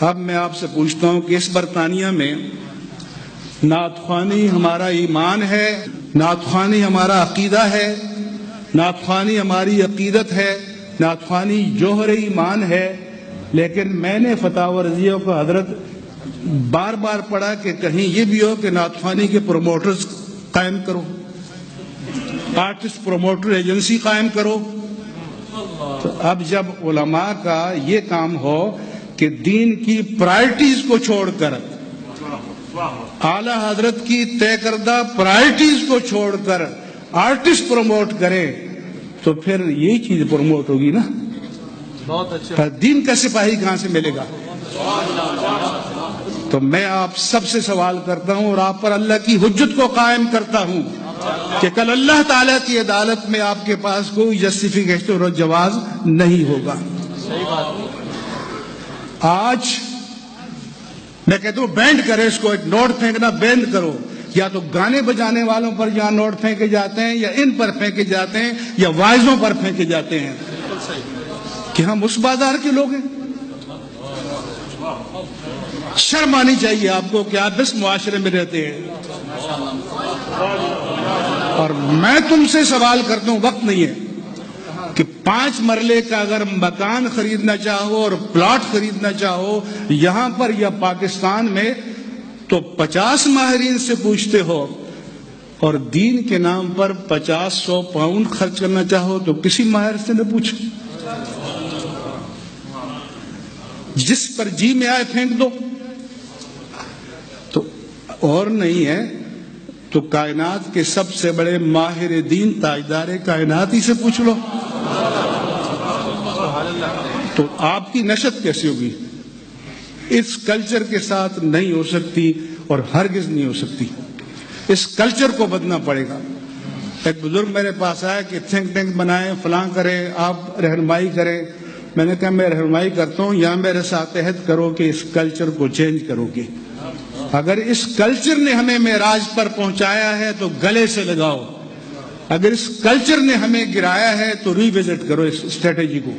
اب میں آپ سے پوچھتا ہوں کہ اس برطانیہ میں نعت خوانی ہمارا ایمان ہے، نعت خوانی ہمارا عقیدہ ہے، نعت خوانی ہماری عقیدت ہے، نعت خوانی جوہر ایمان ہے، لیکن میں نے فتاوی رضیہ کو حضرت بار بار پڑھا کہ کہیں یہ بھی ہو کہ نعت خوانی کے پروموٹرز قائم کرو، آرٹسٹ پروموٹر ایجنسی قائم کرو۔ تو اب جب علماء کا یہ کام ہو کہ دین کی پرائرٹیز کو چھوڑ کر، اعلی حضرت کی طے کردہ پرائرٹیز کو چھوڑ کر آرٹسٹ پروموٹ کرے تو پھر یہی چیز پروموٹ ہوگی نا۔ بہت اچھا۔ دین کا سپاہی کہاں سے ملے گا؟ تو میں آپ سب سے سوال کرتا ہوں اور آپ پر اللہ کی حجت کو قائم کرتا ہوں کہ کل اللہ تعالیٰ کی عدالت میں آپ کے پاس کوئی جسٹیفیکیشن اور جواز نہیں ہوگا۔ آج میں کہتا ہوں بینڈ کرے اس کو، ایک نوٹ پھینکنا بینڈ کرو، یا تو گانے بجانے والوں پر جہاں نوٹ پھینکے جاتے ہیں یا ان پر پھینکے جاتے ہیں یا وائزوں پر پھینکے جاتے ہیں، کہ ہم اس بازار کے لوگ ہیں۔ شرم آنی چاہیے آپ کو کہ آپ اس معاشرے میں رہتے ہیں۔ اور میں تم سے سوال کرتا ہوں، وقت نہیں ہے، کہ 5 مرلے کا اگر مکان خریدنا چاہو اور پلاٹ خریدنا چاہو یہاں پر یا پاکستان میں تو 50 ماہرین سے پوچھتے ہو، اور دین کے نام پر 50-100 پاؤنڈ خرچ کرنا چاہو تو کسی ماہر سے نہ پوچھو، جس پر جی میں آئے پھینک دو۔ تو اور نہیں ہے تو کائنات کے سب سے بڑے ماہر دین تاجدار کائنات ہی سے پوچھ لو۔ تو آپ کی نشت کیسی ہوگی؟ اس کلچر کے ساتھ نہیں ہو سکتی اور ہرگز نہیں ہو سکتی۔ اس کلچر کو بدلنا پڑے گا۔ ایک بزرگ میرے پاس آیا کہ تھنک ٹینک بنائیں، فلاں کریں، آپ رہنمائی کریں۔ میں نے کہا میں رہنمائی کرتا ہوں یا میرے ساتھ عہد کرو کہ اس کلچر کو چینج کرو گے۔ اگر اس کلچر نے ہمیں معراج پر پہنچایا ہے تو گلے سے لگاؤ، اگر اس کلچر نے ہمیں گرایا ہے تو ری وزٹ کرو اس اسٹریٹجی کو۔